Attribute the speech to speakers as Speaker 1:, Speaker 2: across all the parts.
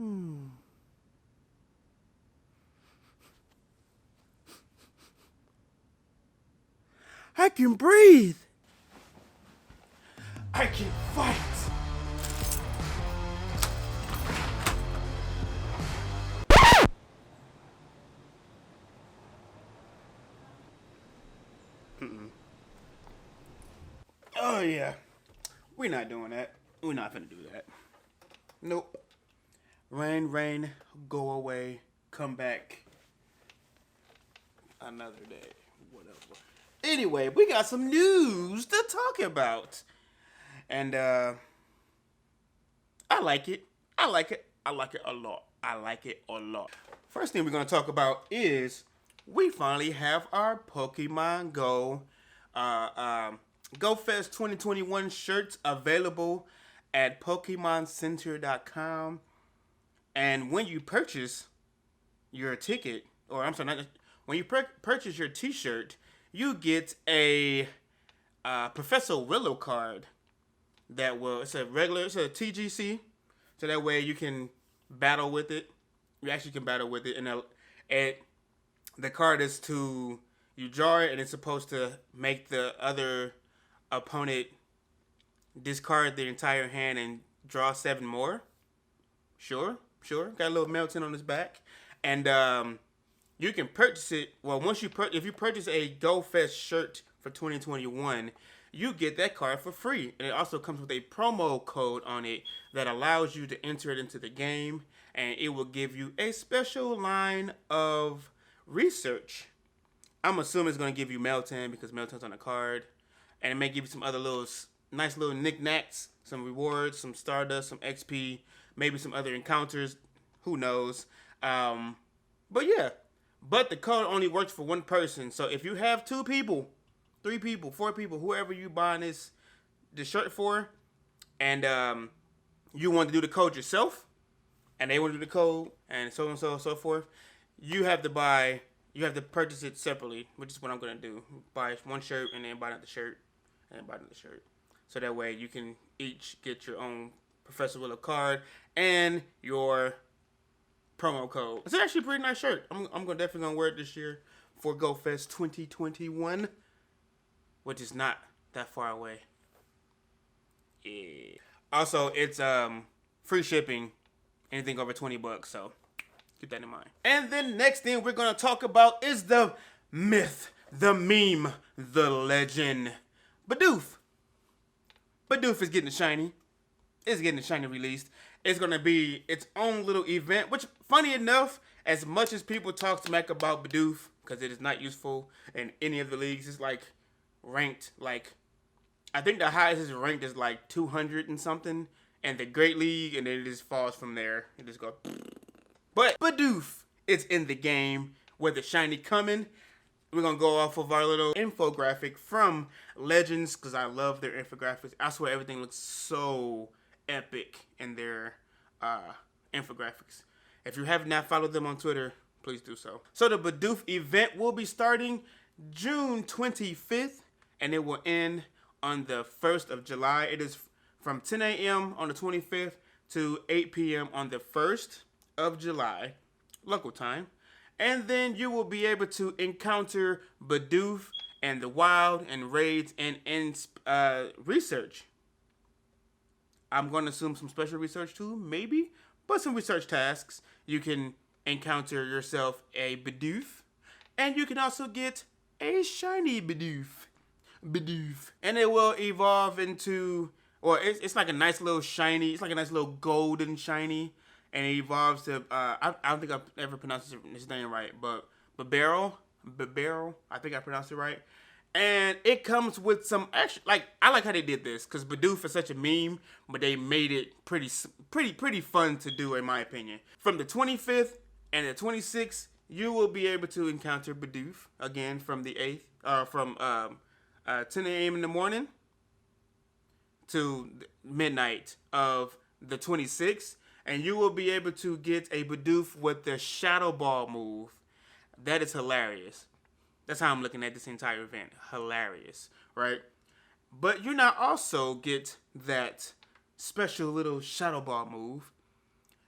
Speaker 1: I can breathe. I can fight. Oh yeah, we're not doing that. We're not gonna do that. Nope. Rain, rain, go away, come back another day, whatever. Anyway, we got some news to talk about. And I like it. I like it. I like it a lot. I like it a lot. First thing we're going to talk about is we finally have our Pokemon Go Go Fest 2021 shirts available at PokemonCenter.com. And when you purchase your ticket, or I'm sorry, when you purchase your t-shirt, you get a Professor Willow card that it's a TGC, so that way you can battle with it. You actually can battle with it, and the card is you draw it, and it's supposed to make the other opponent discard their entire hand and draw 7 more. Sure. Got a little melting on his back, and you can purchase it. Well, if you purchase a Go Fest shirt for 2021, you get that card for free. And it also comes with a promo code on it that allows you to enter it into the game, and it will give you a special line of research. I'm assuming it's going to give you Melton because Melton's on the card, and it may give you some other nice little knickknacks, some rewards, some Stardust, some XP, maybe some other encounters. Who knows? But yeah. But the code only works for one person. So if you have 2 people, 3 people, 4 people, whoever you buying this shirt for, and you want to do the code yourself, and they want to do the code, and so forth, you have to purchase it separately, which is what I'm gonna do. Buy one shirt and then buy another shirt, and then buy another shirt. So that way you can each get your own Professor Willow card and your promo code. It's actually a pretty nice shirt. I'm definitely gonna wear it this year for Go Fest 2021, which is not that far away. Yeah. Also, it's free shipping, anything over $20. So keep that in mind. And then next thing we're gonna talk about is the myth, the meme, the legend, Badoof. Badoof is getting a shiny. It's getting a shiny released. It's going to be its own little event, which, funny enough, as much as people talk smack about Badoof, because it is not useful in any of the leagues, it's like ranked, I think the highest is ranked is 200 and something, and the Great League, and then it just falls from there. It just goes. But Badoof is in the game with the shiny coming. We're going to go off of our little infographic from Legends, because I love their infographics. I swear everything looks so epic in their infographics. If you have not followed them on Twitter, please do so. So the Badoof event will be starting June 25th, and it will end on the 1st of July. It is from 10 a.m. on the 25th to 8 p.m. on the 1st of July, local time. And then you will be able to encounter Badoof and the wild and raids and research. I'm going to assume some special research too, maybe. But some research tasks. You can encounter yourself a Badoof. And you can also get a shiny Badoof. And it will evolve into, or it's like a nice little shiny. It's like a nice little golden shiny. And it evolves to, I don't think I've ever pronounced his name right. But Babero, I think I pronounced it right. And it comes with some extra, I like how they did this, because Badoof is such a meme, but they made it pretty fun to do, in my opinion. From the 25th and the 26th, you will be able to encounter Badoof again from the 8th, from 10 a.m. in the morning to midnight of the 26th, and you will be able to get a Badoof with the Shadow Ball move. That is hilarious. That's how I'm looking at this entire event. Hilarious, right? But you now also get that special little Shadow Ball move.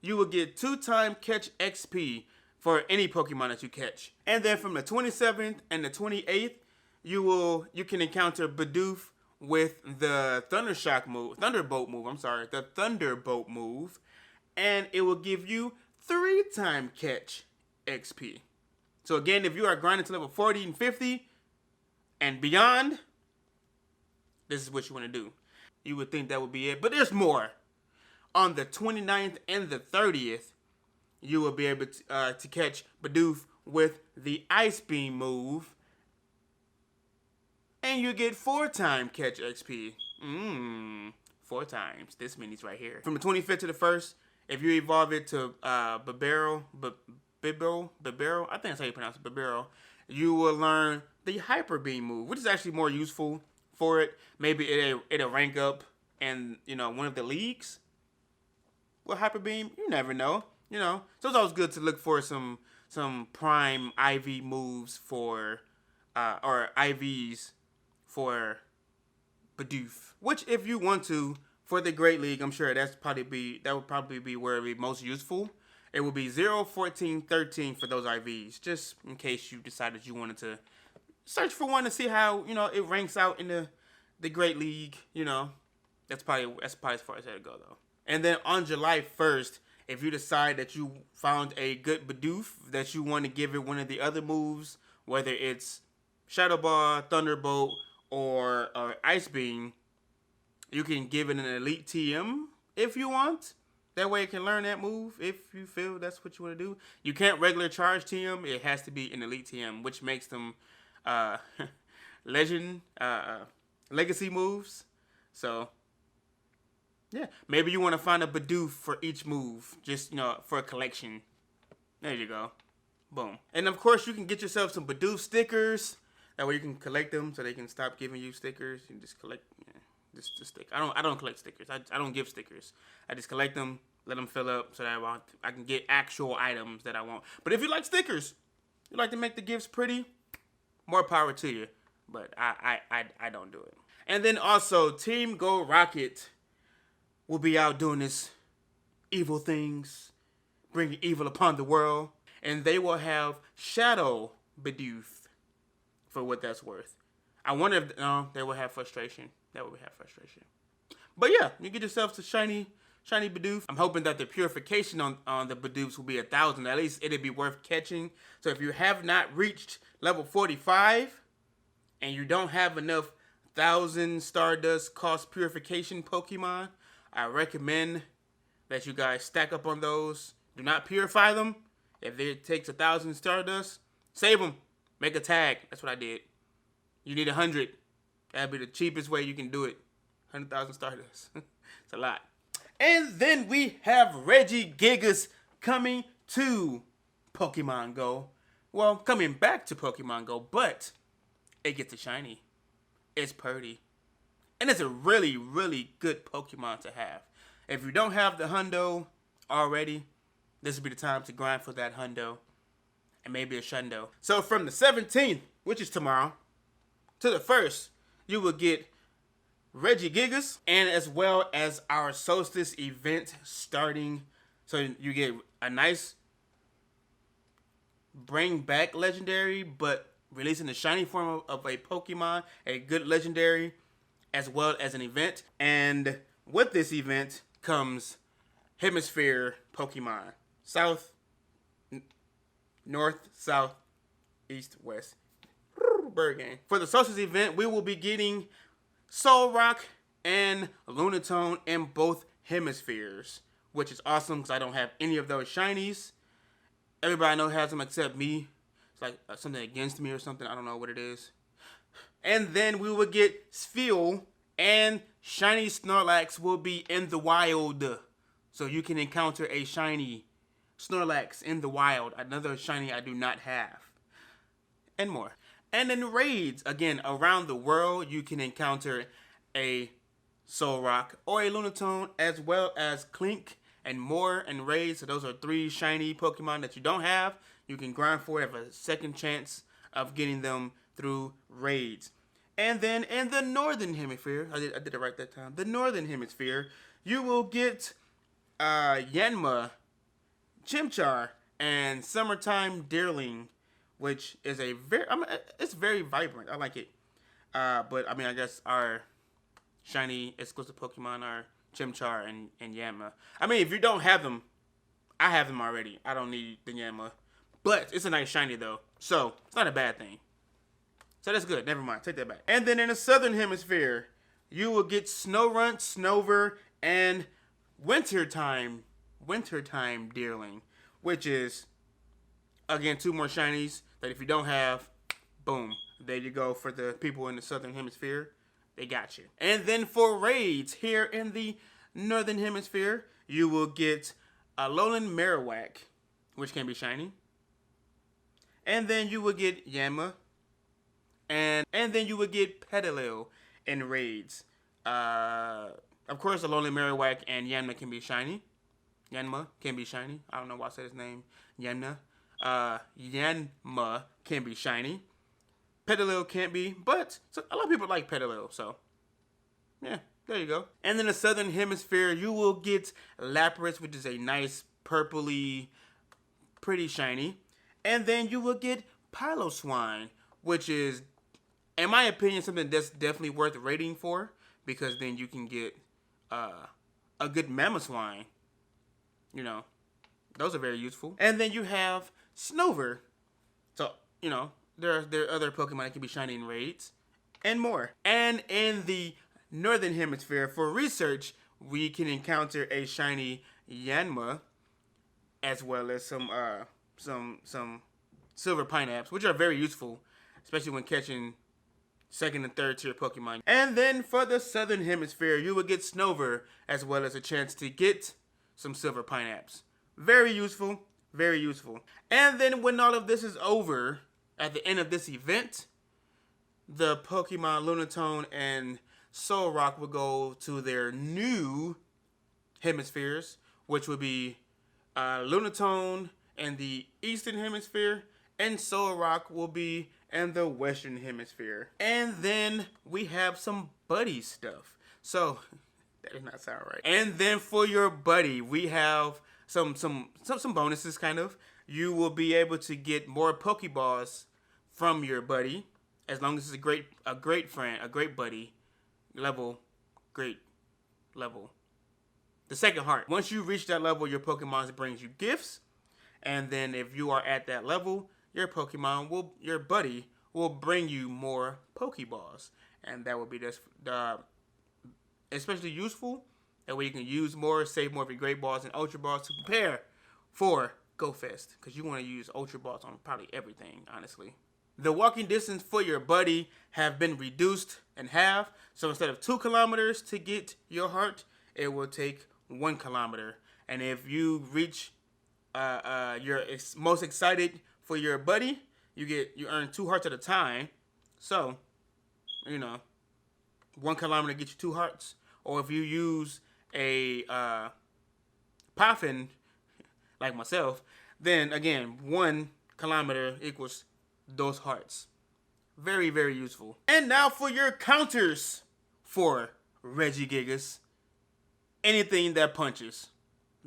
Speaker 1: you will get 2-time catch XP for any Pokemon that you catch. And then from the 27th and the 28th, you can encounter Badoof with the Thunderbolt move, and it will give you 3-time catch XP. So again, if you are grinding to level 40 and 50 and beyond, this is what you want to do. You would think that would be it, but there's more. On the 29th and the 30th, you will be able to catch Badoof with the Ice Beam move, and you get 4-time catch XP. 4 times. This mini's right here. From the 25th to the 1st, if you evolve it to Bibarel, I think that's how you pronounce it, Bibarel, you will learn the Hyper Beam move, which is actually more useful for it. Maybe it'll rank up in, one of the leagues with Hyper Beam. You never know. So it's always good to look for some prime IV moves for or IVs for Badoof. Which, if you want to, for the Great League, I'm sure that would probably be where it would be most useful. It would be 0, 14, 13 for those IVs, just in case you decided you wanted to search for one to see how it ranks out in the Great League. That's probably as far as that'll go though. And then on July 1st, if you decide that you found a good Badoof that you want to give it one of the other moves, whether it's Shadow Ball, Thunderbolt, or Ice Beam, you can give it an Elite TM if you want. That way it can learn that move if you feel that's what you want to do. You can't regular charge TM. It has to be an Elite TM, which makes them legacy moves. So, yeah. Maybe you want to find a Badoof for each move, just, for a collection. There you go. Boom. And, of course, you can get yourself some Badoof stickers. That way you can collect them so they can stop giving you stickers. You can just collect... Just stick. I don't collect stickers. I don't give stickers. I just collect them, let them fill up so that I can get actual items that I want. But if you like stickers, you like to make the gifts pretty, more power to you. But I don't do it. And then also, Team Go Rocket will be out doing this evil things, bringing evil upon the world, and they will have Shadow Badoof for what that's worth. I wonder if they will have frustration. That would have frustration. But yeah, you get yourself to Shiny Badoof. I'm hoping that the purification on the Badoofs will be 1,000. At least it'll be worth catching. So if you have not reached level 45 and you don't have enough 1,000 Stardust cost purification Pokemon, I recommend that you guys stack up on those. Do not purify them. If it takes 1,000 Stardust, save them. Make a tag. That's what I did. You need 100. That'd be the cheapest way you can do it. 100,000 Stardust. It's a lot. And then we have Regigigas coming to Pokemon Go. Well, coming back to Pokemon Go, but it gets a shiny. It's pretty. And it's a really, really good Pokemon to have. If you don't have the hundo already, this would be the time to grind for that hundo. And maybe a shundo. So from the 17th, which is tomorrow, to the 1st, you will get Regigigas, and as well as our Solstice event starting. So you get a nice bring back legendary, but releasing the shiny form of a Pokemon, a good legendary, as well as an event. And with this event comes Hemisphere Pokemon. South, North, South, East, West. Bird game. For the Solstice event, we will be getting Solrock and Lunatone in both hemispheres, which is awesome because I don't have any of those shinies. Everybody I know has them except me. It's like something against me or something. I don't know what it is. And then we will get Spheal, and shiny Snorlax will be in the wild. So you can encounter a shiny Snorlax in the wild. Another shiny I do not have. And more. And in raids, again, around the world, you can encounter a Solrock or a Lunatone, as well as Clink and more in raids. So those are 3 shiny Pokemon that you don't have. You can grind for it, have a second chance of getting them through raids. And then in the Northern Hemisphere, I did it right that time. The Northern Hemisphere, you will get Yanma Chimchar, and Summertime Deerling, which is a it's very vibrant. I like it. But I mean, I guess our shiny exclusive Pokemon are Chimchar and Yanma. I mean, if you don't have them, I have them already. I don't need the Yanma. But it's a nice shiny though, so it's not a bad thing. So that's good. Never mind. Take that back. And then in the Southern Hemisphere, you will get Snorunt, Snover, and Wintertime Deerling, which is, again, 2 more shinies that if you don't have, boom, there you go for the people in the Southern Hemisphere. They got you. And then for raids here in the Northern Hemisphere, you will get Alolan Marowak, which can be shiny. And then you will get Yanma. And then you would get Petalil in raids. Of course, Alolan Marowak and Yanma can be shiny. Yanma can be shiny. I don't know why I said his name. Yanma. Yanma can be shiny. Petalil can't be, but a lot of people like Petalil, so yeah, there you go. And in the Southern Hemisphere, you will get Lapras, which is a nice purpley, pretty shiny. And then you will get Piloswine, which is, in my opinion, something that's definitely worth rating for, because then you can get a good Mamoswine. You know, those are very useful. And then you have Snover. So, you know, there are other Pokemon that can be shiny in raids, and more. And in the Northern Hemisphere, for research, we can encounter a shiny Yanma, as well as some Silver Pineapples, which are very useful, especially when catching 2nd and 3rd tier Pokemon. And then for the Southern Hemisphere, you will get Snover, as well as a chance to get some Silver Pineapples. Very useful, very useful. And then when all of this is over, at the end of this event, the Pokemon Lunatone and Solrock will go to their new hemispheres, which would be Lunatone in the Eastern Hemisphere, and Solrock will be in the Western Hemisphere. And then we have some buddy stuff. So that does not sound right. And then for your buddy, we have some bonuses, kind of. You will be able to get more Pokeballs from your buddy, as long as it's a great friend, a great buddy, great level. The second heart. Once you reach that level, your Pokemon brings you gifts, and then if you are at that level, your buddy will bring you more Pokeballs, and that will be especially useful. That way you can use more, save more of your Great Balls and Ultra Balls to prepare for Go Fest, because you want to use Ultra Balls on probably everything, honestly. The walking distance for your buddy have been reduced in half, so instead of 2 kilometers to get your heart, it will take 1 kilometer. And if you reach you're most excited for your buddy, you earn 2 hearts at a time. So, you know, 1 kilometer gets you 2 hearts. Or if you use a Poffin, like myself, then again, 1 kilometer equals those hearts. Very, very useful. And now for your counters for Regigigas. Anything that punches.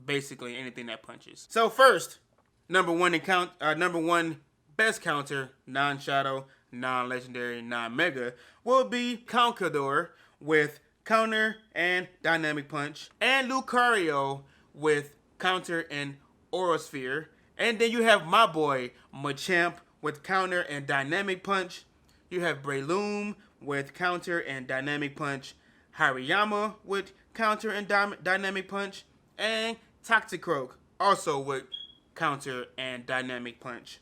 Speaker 1: Basically anything that punches. So first, number one best counter, non-shadow, non-legendary, non-mega, will be Conkeldurr with counter and dynamic punch, and Lucario with counter and Aerosphere. And then you have my boy Machamp with counter and dynamic punch. You have Breloom with counter and dynamic punch, Hariyama with counter and dynamic punch, and Toxicroak also with counter and dynamic punch.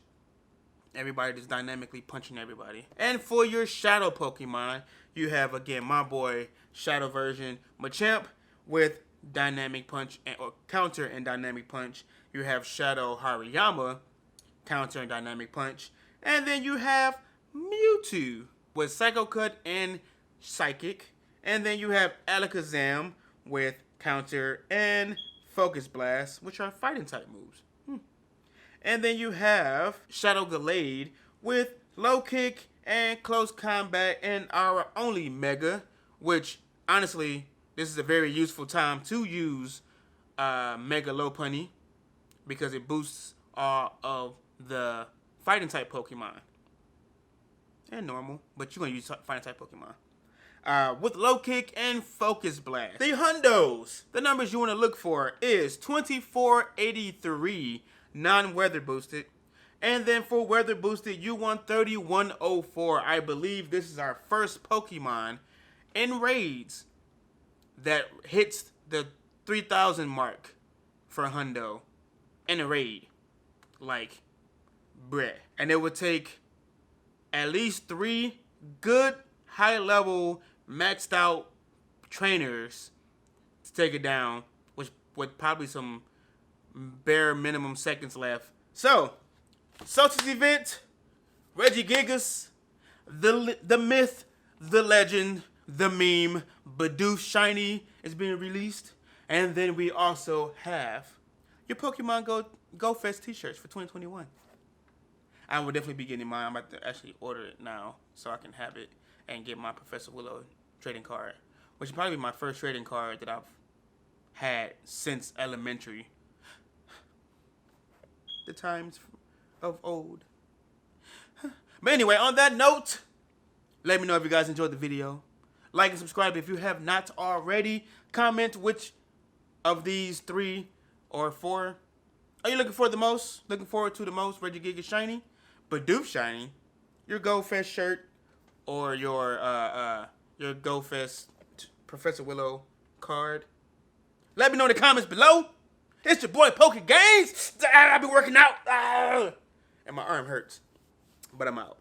Speaker 1: Everybody just dynamically punching everybody. And for your shadow Pokemon, you have again my boy shadow version Machamp with dynamic punch or counter and dynamic punch. You have Shadow Hariyama, counter and dynamic punch. And then you have Mewtwo with Psycho Cut and Psychic. And then you have Alakazam with counter and Focus Blast, which are fighting type moves. And then you have Shadow Gallade with Low Kick and Close Combat and our only Mega, which honestly, this is a very useful time to use Mega Lopunny. because it boosts all of the fighting type Pokemon. And normal, but you're going to use fighting type Pokemon. With low kick and focus blast. The hundos, the numbers you want to look for is 2483 non-weather boosted. And then for weather boosted, you want 3104. I believe this is our first Pokemon in raids that hits the 3,000 mark for a hundo in a raid. Like, bruh. And it would take at least 3 good high-level maxed out trainers to take it down, which with probably some bare minimum seconds left. So, Solstice Event, Regigigas, the myth, the legend, the meme, Badoof Shiny is being released. And then we also have your Pokemon Go Fest t-shirts for 2021. I will definitely be getting mine. I'm about to actually order it now so I can have it and get my Professor Willow trading card, which will probably be my first trading card that I've had since elementary. The times of old. But anyway, on that note, let me know if you guys enjoyed the video. Like and subscribe if you have not already. Comment which of these 3 or 4 are you looking for the most? Looking forward to the most? Regigigas Shiny, Badoof Shiny, your Go Fest shirt, or your Go Fest Professor Willow card. Let me know in the comments below. It's your boy Poke Games. I've been working out. And my arm hurts. But I'm out.